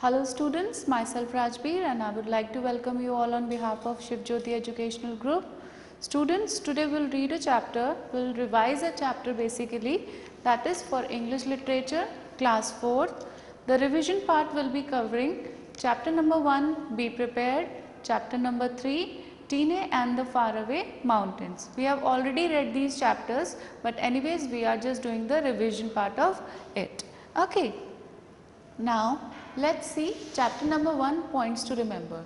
Hello students, myself Rajbir and I would like to welcome you all on behalf of Shiv Jyoti Educational Group. Students, today we will read a chapter, we will revise a chapter basically, that is for English Literature, class 4th. The revision part will be covering chapter number 1, Be Prepared, chapter number 3, Tine and the Faraway Mountains. We have already read these chapters, but anyways we are just doing the revision part of it. Okay. Now, let's see chapter number 1, Points to Remember.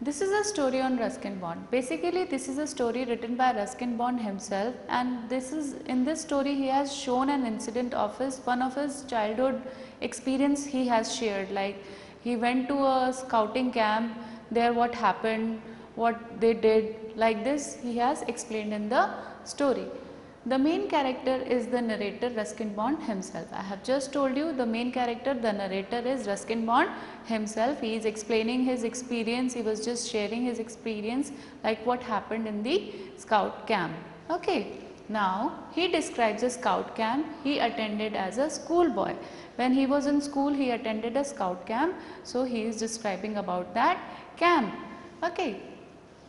This is a story on Ruskin Bond. Basically, this is a story written by Ruskin Bond himself, and in this story he has shown an incident of one of his childhood experience he has shared. Like he went to a scouting camp, there what happened, what they did, like this he has explained in the story. The main character is the narrator Ruskin Bond himself. I have just told you the main character, the narrator is Ruskin Bond himself. He is explaining his experience, he was just sharing his experience like what happened in the scout camp. Okay. Now, he describes a scout camp he attended as a schoolboy. When he was in school, he attended a scout camp. So, he is describing about that camp. Okay.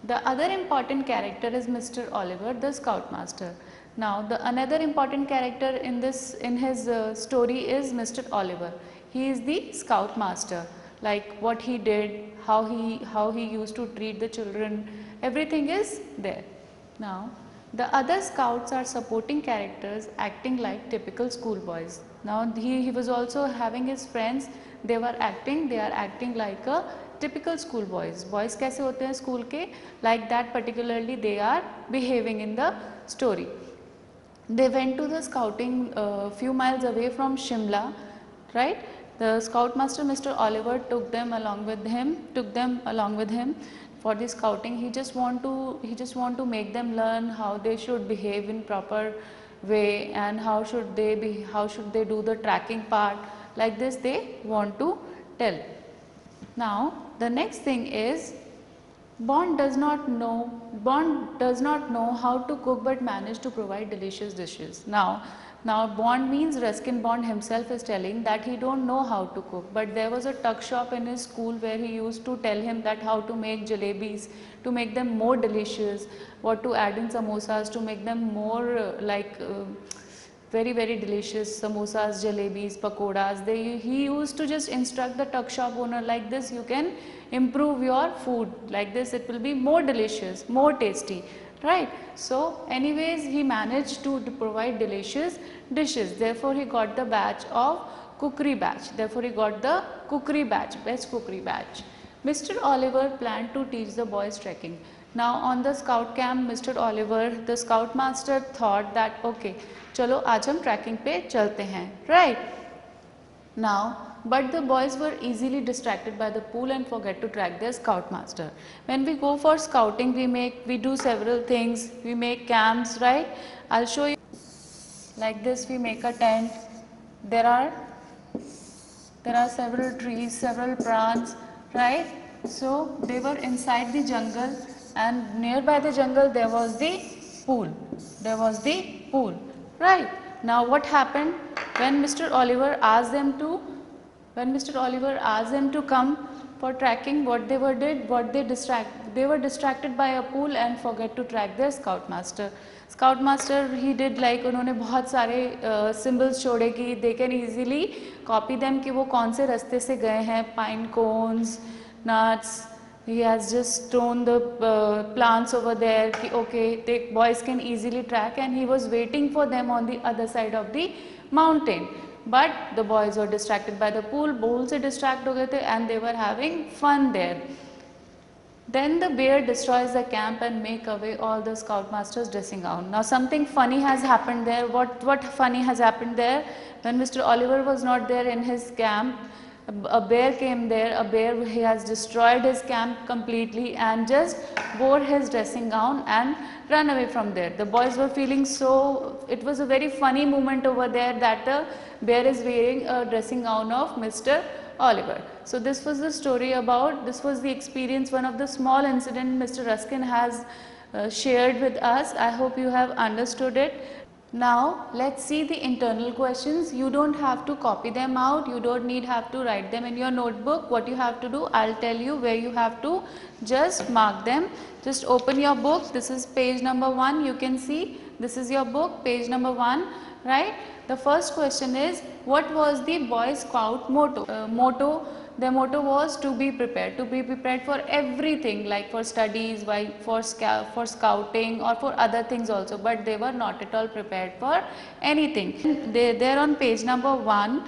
The other important character is Mr. Oliver, the scoutmaster. Now, the another important character in his story is Mr. Oliver. He is the scoutmaster. Like what he did, how he used to treat the children, everything is there. Now, the other scouts are supporting characters acting like typical schoolboys. Now, he was also having his friends. They are acting like a typical schoolboys. Boys कैसे होते हैं school के? Like that particularly they are behaving in the story. They went to the scouting few miles away from Shimla, right? The scoutmaster Mr. Oliver took them along with him for the scouting. He just want to make them learn how they should behave in proper way and how should they do the tracking part. Like this they want to tell. Now the next thing is Bond does not know how to cook but manage to provide delicious dishes. Now Bond means Ruskin Bond himself is telling that he don't know how to cook, but there was a tuck shop in his school where he used to tell him that how to make jalebis to make them more delicious, what to add in samosas to make them more very delicious samosas, jalebis, pakodas. He used to just instruct the tuck shop owner like this, you can improve your food, like this it will be more delicious, more tasty, right? So anyways he managed to provide delicious dishes, therefore he got the badge of cookery badge, best cookery badge. Mr. Oliver planned to teach the boys trekking. Now on the scout camp, Mr. Oliver, the scoutmaster, thought that okay, चलो आज हम trekking पे चलते हैं, right? Now, but the boys were easily distracted by the pool and forget to track their scoutmaster. When we go for scouting, we do several things. We make camps, right? I'll show you. Like this, we make a tent. There are several trees, several plants, right? So they were inside the jungle, and nearby the jungle there was the pool. Right? Now what happened when Mr. Oliver asked them to come for tracking, what they were distracted by a pool and forget to track their scoutmaster. Scoutmaster he did like उन्होंने बहुत सारे symbols छोड़े कि they can easily copy them कि वो कौन से रास्ते से गए हैं, pine cones, nuts. He has just thrown the plants over there. Okay, the boys can easily track, and he was waiting for them on the other side of the mountain. But the boys were distracted by the pool से distract हो गए थे and they were having fun there. Then the bear destroys the camp and make away all the scoutmaster's dressing gown. Now something funny has happened there. What funny has happened there? When Mr. Oliver was not there in his camp, a bear came there. He has destroyed his camp completely and just wore his dressing gown and run away from there. The boys were feeling it was a very funny moment over there that the bear is wearing a dressing gown of Mr. Oliver. So this was the story this was the experience, one of the small incident Mr. Ruskin has shared with us. I hope you have understood it. Now let's see the internal questions. You don't have to copy them out. You don't have to write them in your notebook. What you have to do, I'll tell you where you have to just mark them. Just open your book. This is page number 1. You can see this is your book, page number 1, right? The first question is, what was the Boy Scout motto? Their motto was to be prepared for everything, like for studies, for scouting or for other things also, but they were not at all prepared for anything. There on page number 1,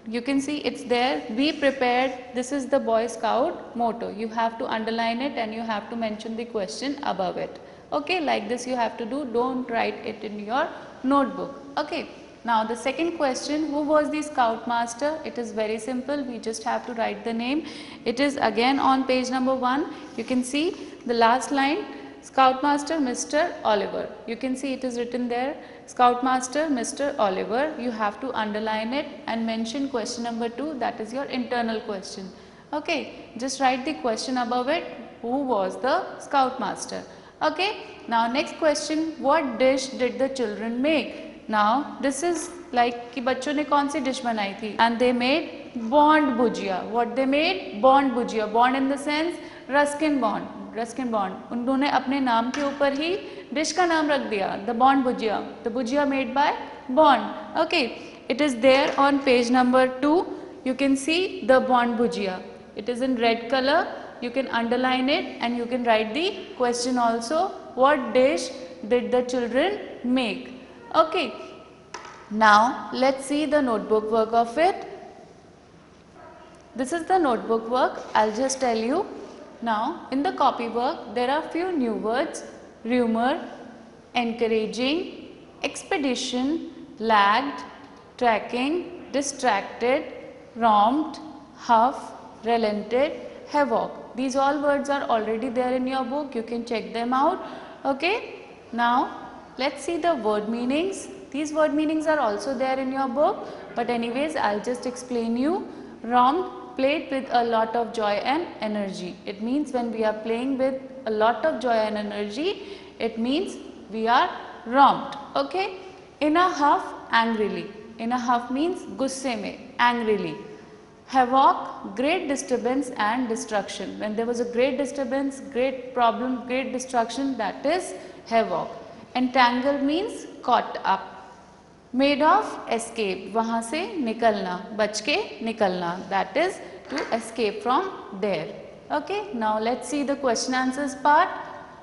you can see it's there, be prepared. This is the Boy Scout motto. You have to underline it and you have to mention the question above it. Okay, like this you have to do, don't write it in your notebook. Okay. Now the second question, who was the Scoutmaster? It is very simple, we just have to write the name. It is again on page number 1. You can see the last line, Scoutmaster Mr. Oliver. You can see it is written there, Scoutmaster Mr. Oliver. You have to underline it and mention question number 2, that is your internal question. Okay, just write the question above it, who was the Scoutmaster. Okay, now next question, what dish did the children make? Now this is like कि बच्चों ने कौन सी dish बनाई थी, and they made bond bhujia. What they made? Bond bhujia. Bond in the sense Ruskin bond. Ruskin bond. उन्होंने अपने नाम के ऊपर ही डिश का नाम रख दिया, the bond bhujia. The bhujia made by Bond. Okay, it is there on page number 2. You can see the bond bhujia. It is in red color. You can underline it and you can write the question also. What dish did the children make? Okay, now let's see the notebook work of it. This is the notebook work. I'll just tell you. Now in the copy work there are few new words, rumor, encouraging, expedition, lagged, tracking, distracted, romped, huff, relented, havoc. These all words are already there in your book. You can check them out. Okay, now let's see the word meanings. These word meanings are also there in your book, but anyways I'll just explain you. Romp, played with a lot of joy and energy. It means when we are playing with a lot of joy and energy, it means we are romped. Okay. In a huff, angrily. In a huff means gusse mein, angrily. Havoc, great disturbance and destruction. When there was a great disturbance, great problem, great destruction, that is havoc. Entangle means caught up. Made of, escape, वहाँ से निकलना, बच के निकलना, that is to escape from there. Okay, now let's see the question answers part.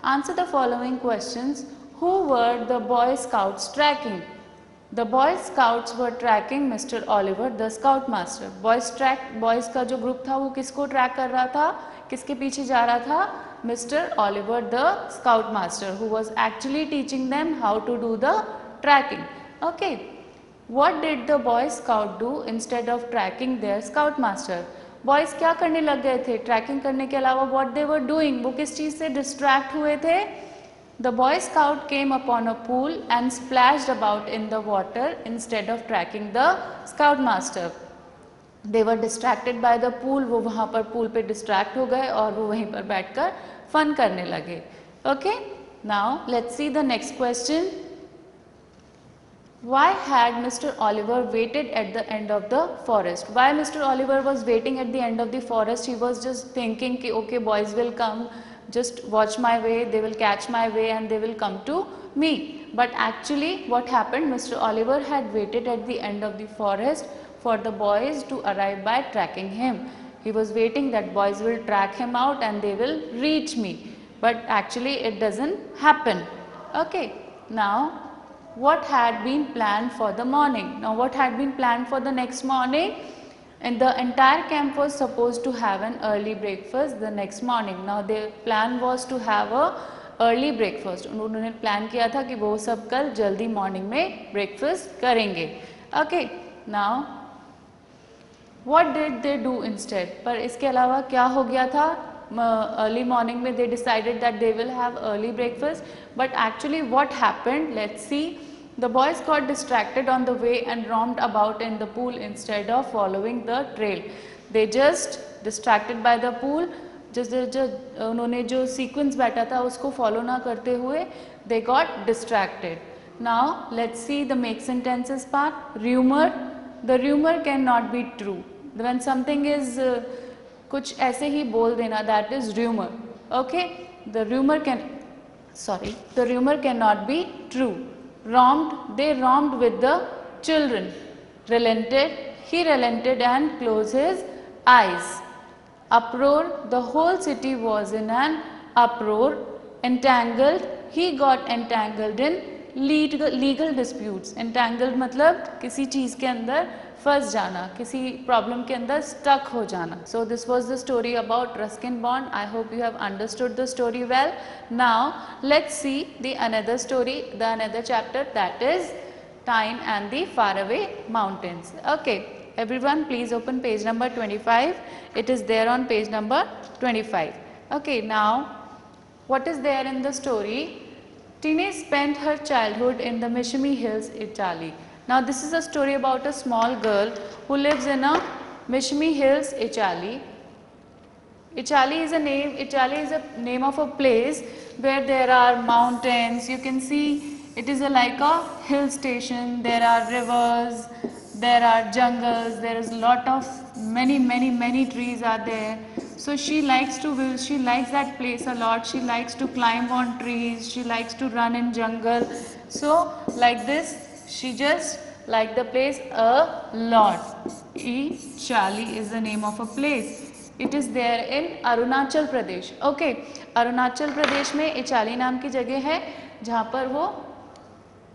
Answer the following questions. Who were the Boy Scouts tracking? The Boy Scouts were tracking Mr. Oliver, the Scoutmaster. Boys का जो group था वो किसको track कर रहा था, किसके पीछे जा रहा था? Mr. Oliver, the Scoutmaster, who was actually teaching them how to do the tracking. Okay, what did the Boy Scout do instead of tracking their Scoutmaster? Boys क्या करने लग गए थे? Tracking करने के अलावा what they were doing? वो किस चीज़ से distract हुए थे? The Boy Scout came upon a pool and splashed about in the water instead of tracking the Scoutmaster. They were distracted by the pool. वो वहाँ पर pool पे distract हो गए और वो वहीं पर बैठकर fun करने लगे. Okay? Now let's see the next question. Why had Mr. Oliver waited at the end of the forest? Why Mr. Oliver was waiting at the end of the forest? He was just thinking कि okay, boys will come, just watch my way, they will catch my way and they will come to me. But actually what happened? Mr. Oliver had waited at the end of the forest for the boys to arrive by tracking him. He was waiting that boys will track him out and they will reach me. But actually it doesn't happen. Okay. Now what had been planned for the morning? Now what had been planned for the next morning? And the entire camp was supposed to have an early breakfast the next morning. Now their plan was to have a early breakfast. उन्होंने plan किया था कि वो सब कल जल्दी morning में breakfast करेंगे. Okay. Now what did they do instead? पर इसके अलावा क्या हो गया था? Early morning में they decided that they will have early breakfast. But actually what happened? Let's see. The boys got distracted on the way and roamed about in the pool instead of following the trail. They just distracted by the pool. just उन्होंने जो sequence बैठा था उसको follow ना करते हुए they got distracted. Now let's see the make sentences part. Rumor, the rumor cannot be true. When something is कुछ ऐसे ही बोल देना, that is rumor. Okay, the rumor cannot be true. Romped, they romped with the children. Relented, he relented and closed his eyes. Uproar, the whole city was in an uproar. Entangled, he got entangled in legal disputes. Entangled मतलब किसी चीज़ के अंदर फंस जाना, किसी problem के अंदर stuck हो जाना. So this was the story about Ruskin Bond. I hope you have understood the story well. Now let's see the another story, the another chapter, that is Tyne and the Faraway Mountains. Okay, everyone please open page number 25. It is there on page number 25. Okay, now what is there in the story? Tine spent her childhood in the Mishmi Hills, Italy. Now this is a story about a small girl who lives in a Mishmi Hills, Italy. Italy is a name of a place where there are mountains. You can see it is like a hill station. There are rivers, there are jungles, there is a lot of many trees are there. So she likes that place a lot. She likes to climb on trees, she likes to run in jungle. So like this, she just liked the place a lot. Italy is the name of a place. It is there in Arunachal Pradesh. Okay, Arunachal Pradesh में Italy नाम की जगह है जहाँ पर वो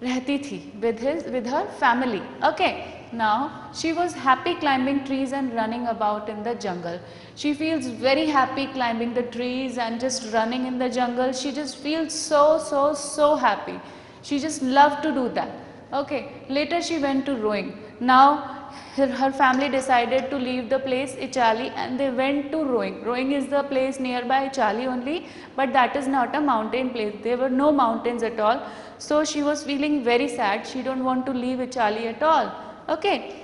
रहती थी with her family. Okay. Now she was happy climbing trees and running about in the jungle. She feels very happy climbing the trees and just running in the jungle. She just feels so happy. She just loved to do that. Okay. Later she went to rowing. Now her family decided to leave the place Italy and they went to rowing. Rowing is the place nearby Italy only, but that is not a mountain place. There were no mountains at all. So she was feeling very sad. She don't want to leave Italy at all. Okay.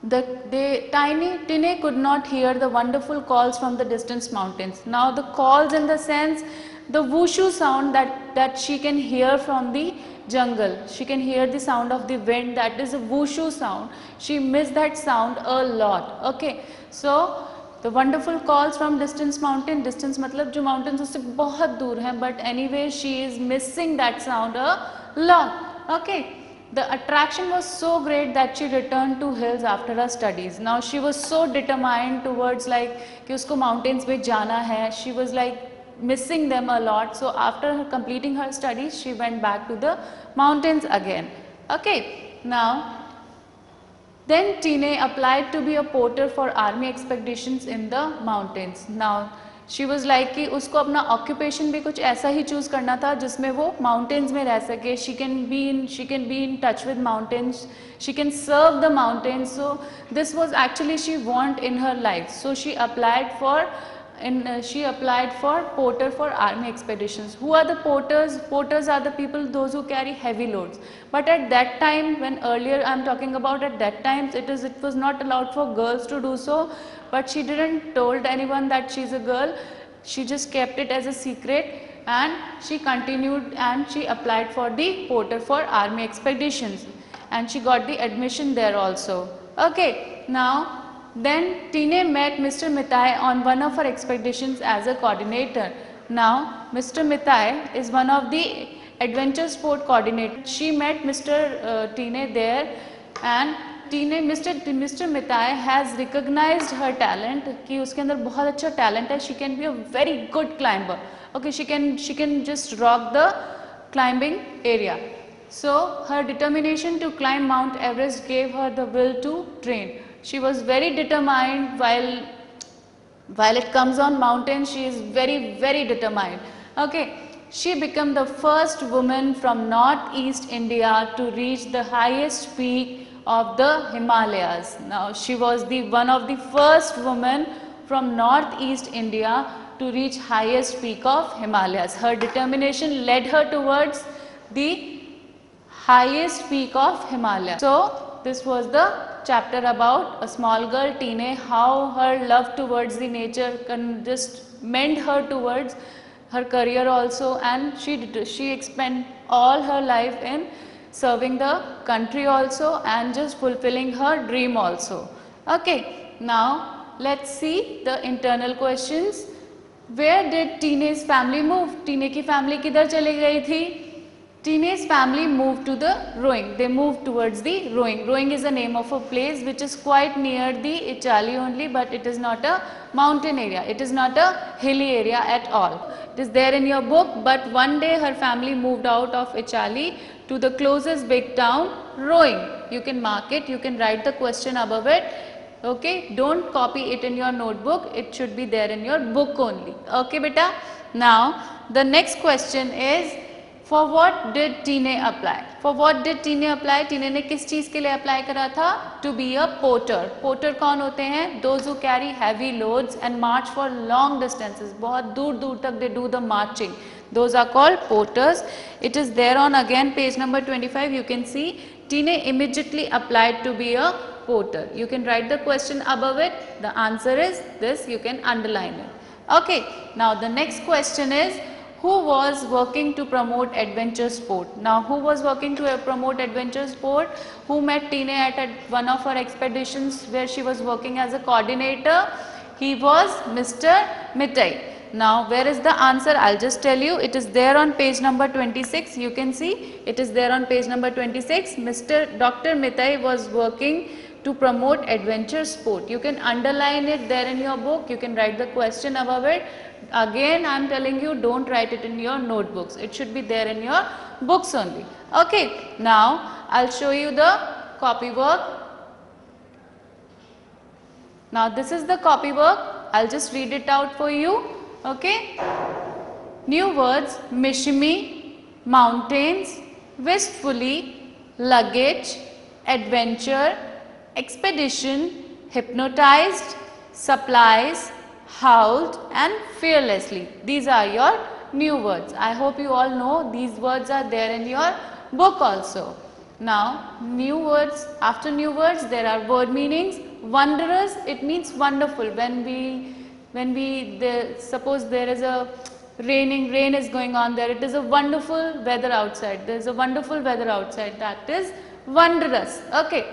Tine could not hear the wonderful calls from the distant mountains. Now the calls in the sense, the whooshu sound that she can hear from the jungle. She can hear the sound of the wind, that is a whooshu sound. She missed that sound a lot. Okay. So the wonderful calls from distance mountain, distance मतलब जो mountains उससे बहुत दूर हैं, but anyway she is missing that sound a lot. Okay. The attraction was so great that she returned to hills after her studies. Now she was so determined towards like कि उसको mountains पे जाना है. She was like missing them a lot. So after her completing her studies, she went back to the mountains again. Okay. Now then Tine applied to be a porter for army expeditions in the mountains. Now she was like कि उसको अपना occupation भी कुछ ऐसा ही choose करना था जिसमें वो mountains में रह सके. She can be in touch with mountains. She can serve the mountains. So this was actually she want in her life. So she applied for porter for army expeditions. Who are the porters? Porters are the people those who carry heavy loads. But at that time, when earlier I am talking about at that time, it was not allowed for girls to do so. But she didn't told anyone that she's a girl. She just kept it as a secret and she continued and she applied for the porter for army expeditions and she got the admission there also. Okay, now then Tine met Mr. Mitai on one of her expeditions as a coordinator. Now Mr. Mitai is one of the adventure sport coordinator. She met Mr. Tine there and Mr. Mitai has recognized her talent कि उसके अंदर बहुत अच्छा talent है. She can be a very good climber. Okay, she can just rock the climbing area. So her determination to climb Mount Everest gave her the will to train. She was very determined while it comes on mountains. She is very determined. Okay. She became the first woman from northeast India to reach the highest peak of the Himalayas. Now she was one of the first women from northeast India to reach highest peak of Himalayas. Her determination led her towards the highest peak of Himalaya. So this was the chapter about a small girl Tine, how her love towards the nature can just mend her towards her career also, and she spent all her life in serving the country also and just fulfilling her dream also. Okay, now let's see the internal questions. Where did Teena's family move? Teene की family किधर चली गई थी? Teena's family moved to the Roing. They moved towards the Roing. Roing is the name of a place which is quite near the Italy only, but it is not a mountain area. It is not a hilly area at all. It is there in your book, but one day her family moved out of Italy to the closest big town, Roing. You can mark it. You can write the question above it. Okay, don't copy it in your notebook. It should be there in your book only. Okay, beta. Now the next question is, for what did Teene apply? For what did Teene apply? Teene ने किस चीज के लिए apply करा था? To be a porter. Porter कौन होते हैं? Those who carry heavy loads and march for long distances. बहुत दूर दूर तक they do the marching. Those are called porters. It is there on again page number 25. You can see Teene immediately applied to be a porter. You can write the question above it. The answer is this. You can underline it. Okay. Now the next question is, who was working to promote adventure sport? Now, who was working to promote adventure sport? Who met Teene at one of her expeditions where she was working as a coordinator? He was Mr. Mittai. Now, where is the answer? I'll just tell you. It is there on page number 26. You can see it is there on page number 26. Dr. Mittai was working to promote adventure sport. You can underline it there in your book. You can write the question above it. Again, I am telling you, don't write it in your notebooks. It should be there in your books only. Okay. Now, I'll show you the copy work. Now, this is the copy work. I'll just read it out for you. Okay. New words: Mishimi, mountains, wistfully, luggage, adventure, expedition, hypnotized, supplies, howled and fearlessly. These are your new words. I hope you all know these words are there in your book also. Now, new words. After new words, there are word meanings. Wondrous, it means wonderful. Suppose there is a rain is going on there. It is a wonderful weather outside. There is a wonderful weather outside. That is wondrous. Okay.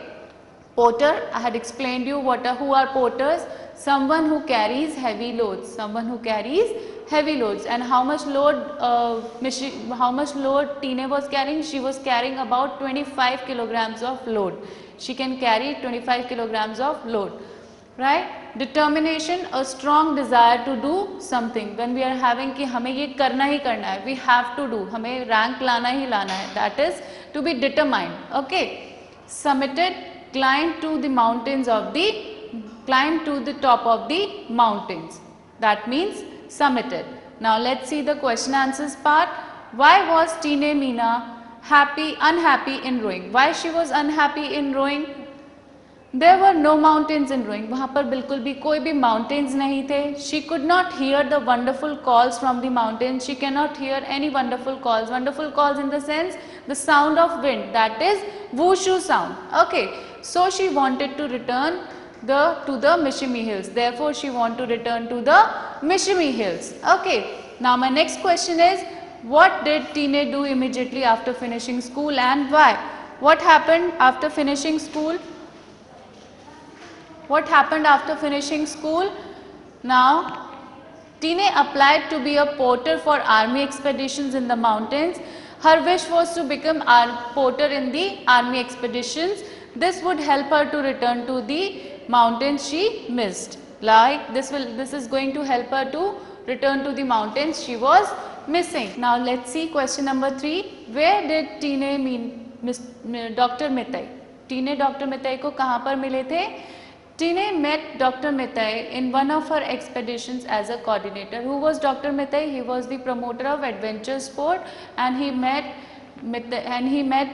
Porter, I had explained you who are porters. Someone who carries heavy loads. Someone who carries heavy loads. And how much load Teene was carrying? She was carrying about 25 kilograms of load. She can carry 25 kilograms of load. Right? Determination, a strong desire to do something. When we are having कि हमें ये करना ही करना है, we have to do. हमें rank लाना ही लाना है. That is to be determined. Okay. Summited, climb to the top of the mountains. That means summited. Now let's see the question answers part. Why was Teene Meena unhappy in Roing? Why she was unhappy in Roing? There were no mountains in Roing. वहाँ पर बिल्कुल भी कोई भी mountains नहीं थे. She could not hear the wonderful calls from the mountains. She cannot hear any wonderful calls. Wonderful calls in the sense the sound of wind. That is whooshu sound. Okay. So she wanted to return to the Mishimi Hills. Therefore, she wanted to return to the Mishimi Hills. Okay. Now, my next question is, what did Teene do immediately after finishing school and why? What happened after finishing school? What happened after finishing school? Now, Teene applied to be a porter for army expeditions in the mountains. Her wish was to become a porter in the army expeditions. This would help her to return to the mountains she missed. Like this is going to help her to return to the mountains she was missing. Now let's see question number 3. Where did Teene meet Dr. Mittai? Teene Dr. Mittai को कहाँ पर मिले थे? Teene met Dr. Mittai in one of her expeditions as a coordinator. Who was Dr. Mittai? He was the promoter of adventure sport, and he met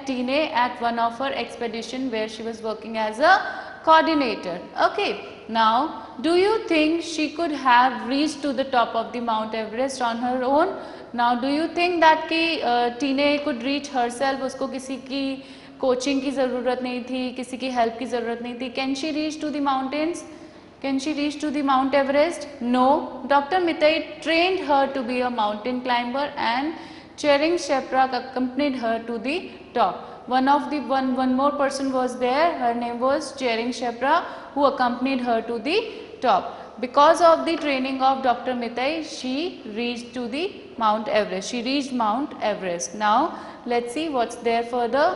Teene at one of her expedition where she was working as a coordinator. Okay. Now, do you think she could have reached to the top of the Mount Everest on her own? Now, do you think that Teene could reach herself? उसको किसी की coaching की ज़रूरत नहीं थी, किसी की help की ज़रूरत नहीं थी. Can she reach to the mountains? Can she reach to the Mount Everest? No. Dr. Mitai trained her to be a mountain climber and Charing Shepra accompanied her to the top. One more person was there. Her name was Charing Shepra, who accompanied her to the top. Because of the training of Dr. Mitai, she reached to the Mount Everest. She reached Mount Everest. Now let's see what's there further.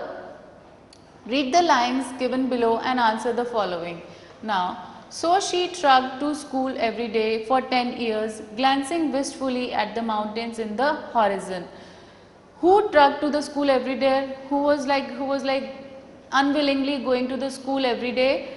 Read the lines given below and answer the following. Now, so she trudged to school every day for 10 years, glancing wistfully at the mountains in the horizon. Who trudged to the school every day? Who was like unwillingly going to the school every day?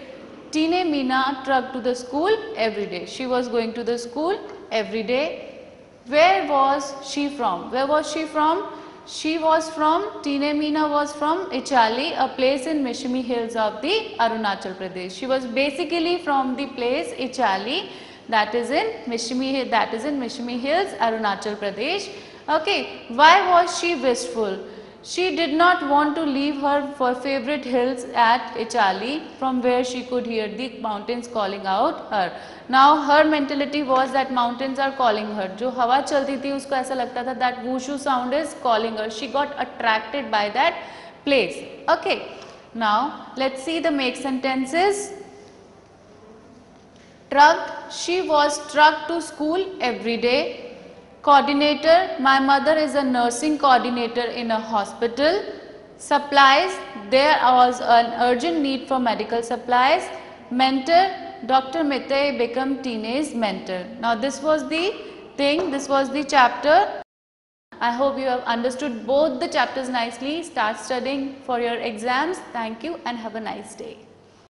Tine Meena trudged to the school every day. She was going to the school every day. Where was she from? Where was she from? She was from, Tine Meena was from Ichali, a place in Mishmi Hills of the Arunachal Pradesh. She was basically from the place Ichali, that is in Mishmi Hills, Arunachal Pradesh. Okay, why was she wistful? She did not want to leave her favorite hills at Ichali, from where she could hear the mountains calling out her. Now her mentality was that mountains are calling her. जो हवा चलती थी उसको ऐसा लगता था that whooshu sound is calling her. She got attracted by that place. Okay. Now let's see the make sentences. Trucked. She was trucked to school every day. Coordinator, my mother is a nursing coordinator in a hospital. Supplies, there was an urgent need for medical supplies. Mentor, Dr. Mitai became Tine's mentor. Now this was the thing, this was the chapter. I hope you have understood both the chapters nicely. Start studying for your exams. Thank you and have a nice day.